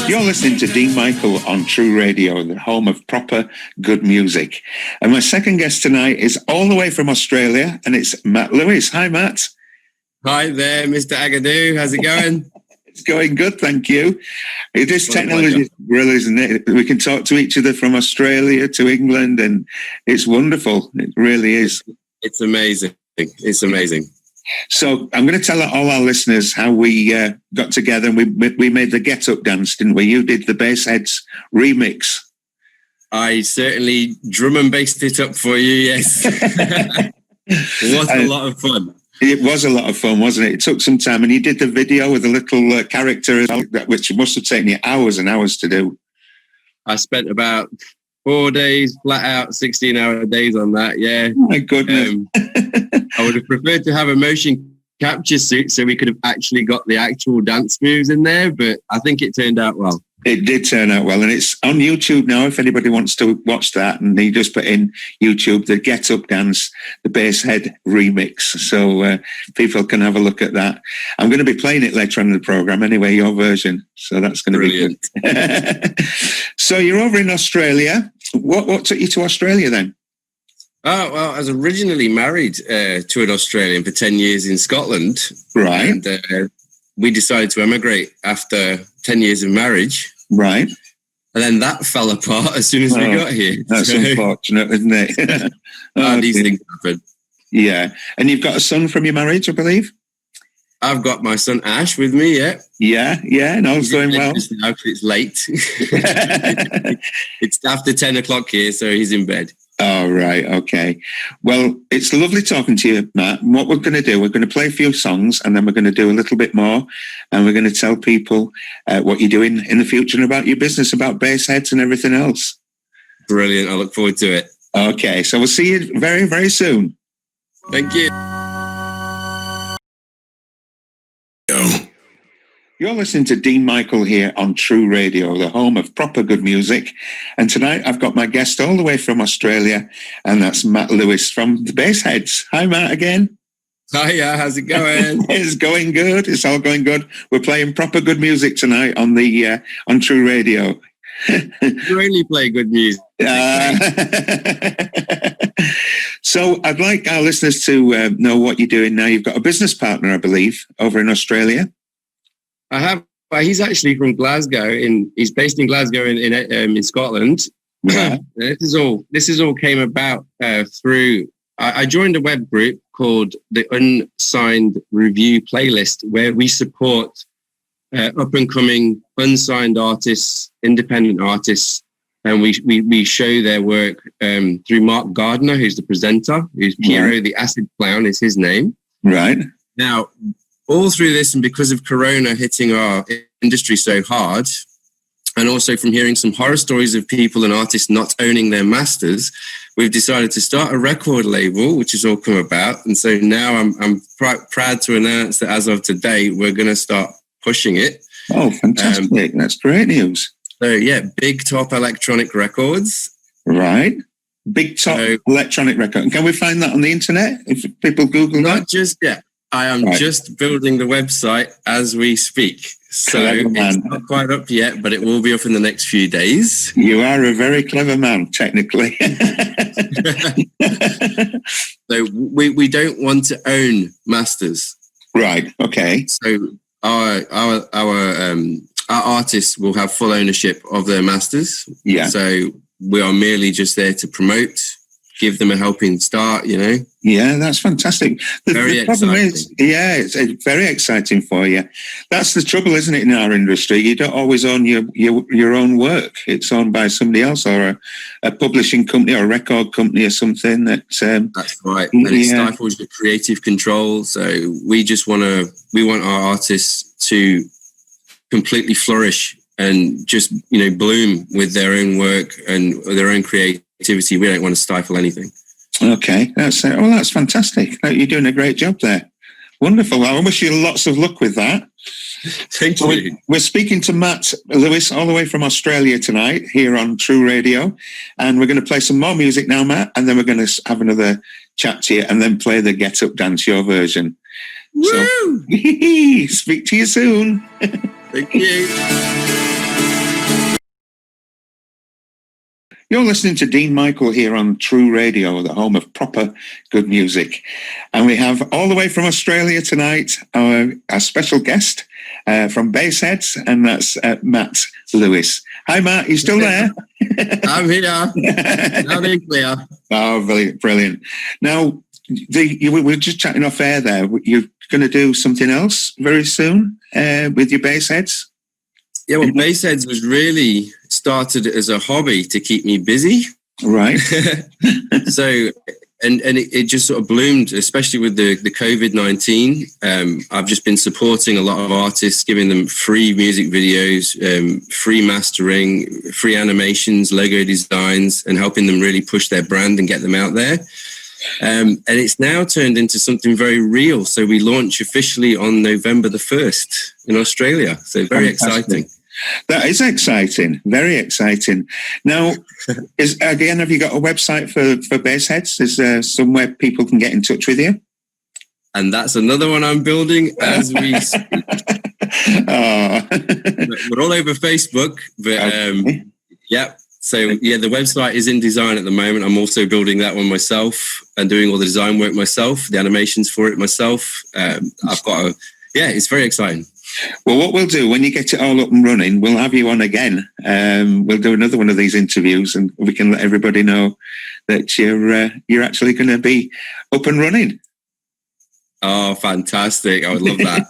You're listening to Dean Michael on True Radio, the home of proper good music. And my second guest tonight is all the way from Australia, and it's Matt Lewis. Hi, Matt. Hi there, Mr. Agadoo. How's it going? It's going good, thank you. It is technology, really, isn't it? We can talk to each other from Australia to England, and it's wonderful. It really is. It's amazing. It's amazing. So I'm going to tell all our listeners how we got together and we made the Get Up dance, didn't we? You did the BassHeadz remix. I certainly drum and bassed it up for you, yes. What a lot of fun. It was a lot of fun, wasn't it? It took some time, and you did the video with a little character, which must have taken you hours and hours to do. I spent about 4 days, flat out, 16-hour days on that, yeah. Oh my goodness. I would have preferred to have a motion capture suit so we could have actually got the actual dance moves in there, but I think it turned out well. It did turn out well, and it's on YouTube now if anybody wants to watch that. And you just put in YouTube, the Get Up dance, the BassHeadz remix, so people can have a look at that. I'm going to be playing it later on in the program anyway, your version, so that's going to be good. So you're over in Australia. What took you to Australia then? Oh, well, I was originally married to an Australian for 10 years in Scotland. Right. And we decided to emigrate after 10 years of marriage. Right. And then that fell apart as soon as we got here. That's unfortunate, isn't it? These things happen. Yeah. And you've got a son from your marriage, I believe? I've got my son Ash with me, yeah. Yeah, and all's going well. Now, 'cause it's late. It's after 10 o'clock here, so he's in bed. Oh, right. Okay. Well, it's lovely talking to you, Matt. And what we're going to do, we're going to play a few songs, and then we're going to do a little bit more, and we're going to tell people what you're doing in the future and about your business, about BassHeadz and everything else. Brilliant. I look forward to it. Okay. So we'll see you very, very soon. Thank you. You're listening to Dean Michael here on True Radio, the home of proper good music. And tonight I've got my guest all the way from Australia, and that's Matt Lewis from the BassHeadz. Hi, Matt, again. Hiya, how's it going? It's going good. It's all going good. We're playing proper good music tonight on the on True Radio. You only play good music. So I'd like our listeners to know what you're doing now. You've got a business partner, I believe, over in Australia. I have. He's actually from Glasgow. He's based in Glasgow in Scotland. Yeah. This is all came about through. I joined a web group called the Unsigned Review Playlist, where we support up and coming unsigned artists, independent artists, and we show their work through Mark Gardner, who's the presenter. Who's Piero the Acid Clown is his name. Right. Now, all through this, and because of Corona hitting our industry so hard, and also from hearing some horror stories of people and artists not owning their masters, we've decided to start a record label, which has all come about. And so now I'm proud to announce that as of today, we're going to start pushing it. Oh, fantastic. That's great news. So, yeah, Big Top Electronic Records. Right. Big Top Electronic Record. Can we find that on the internet if people Google that? Not just yet. I am just building the website as we speak. So it's not quite up yet, but it will be up in the next few days. You are a very clever man, technically. So we don't want to own masters. Right. Okay. So our artists will have full ownership of their masters. Yeah. So we are merely just there to promote, give them a helping start, you know. Yeah, that's fantastic. The problem is, it's very exciting for you. That's the trouble, isn't it, in our industry? You don't always own your own work. It's owned by somebody else, or a publishing company or a record company or something. That's right. And it stifles your creative control. So we want our artists to completely flourish and just, bloom with their own work and their own creativity. We don't want to stifle anything. Okay, that's fantastic. You're doing a great job there. Wonderful. I wish you lots of luck with that. Thank you. We're speaking to Matt Lewis all the way from Australia tonight here on True Radio, and we're going to play some more music now, Matt, and then we're going to have another chat to you and then play the Get Up Dance, your version. Woo! So, speak to you soon. Thank you. You're listening to Dean Michael here on True Radio, the home of proper good music. And we have all the way from Australia tonight, our special guest from BassHeadz, and that's Matt Lewis. Hi, Matt. You still there? I'm here. Loud and clear. Oh, brilliant. Now, we were just chatting off air there. You're going to do something else very soon with your BassHeadz? Yeah, well, BassHeadz was really started as a hobby to keep me busy. Right. So, and it just sort of bloomed, especially with the COVID-19. I've just been supporting a lot of artists, giving them free music videos, free mastering, free animations, logo designs, and helping them really push their brand and get them out there. And it's now turned into something very real. So we launch officially on November the 1st in Australia. So very exciting. That is exciting. Very exciting. Now, have you got a website for BassHeadz? Is there somewhere people can get in touch with you? And that's another one I'm building as we speak. Oh. We're all over Facebook, but okay. yeah. So yeah, the website is in design at the moment. I'm also building that one myself and doing all the design work myself, the animations for it myself. It's very exciting. Well, what we'll do when you get it all up and running, we'll have you on again. We'll do another one of these interviews, and we can let everybody know that you're actually going to be up and running. Oh, fantastic. I would love that.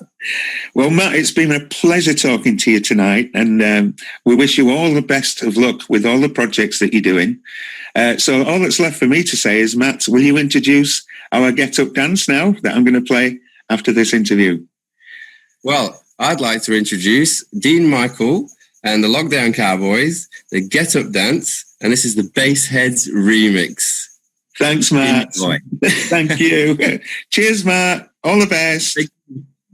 Well, Matt, it's been a pleasure talking to you tonight, and we wish you all the best of luck with all the projects that you're doing. So all that's left for me to say is, Matt, will you introduce our Get Up dance now that I'm going to play after this interview? Well, I'd like to introduce Dean Michael and the Lockdown Cowboys, the Get Up dance, and this is the BassHeadz remix. Thanks, Matt. Thank you. Cheers, Matt. All the best.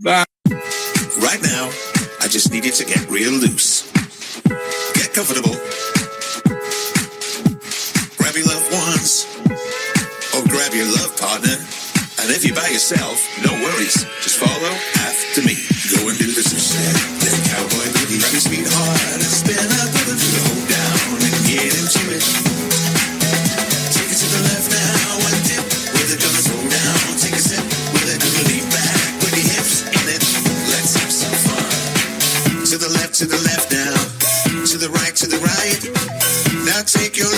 Bye. Right now, I just need you to get real loose. Get comfortable. Grab your loved ones or grab your love partner. And if you're by yourself, no worries. Just follow after me. Go and do the two-step. Then cowboy boogie. Grab your sweetheart and spin up with a hold down and get into it. Take it to the left now and dip with it. Gonna slow down. Take a sip with it. Lean back with your hips in it. Let's have some fun. To the left now. To the right. Now take your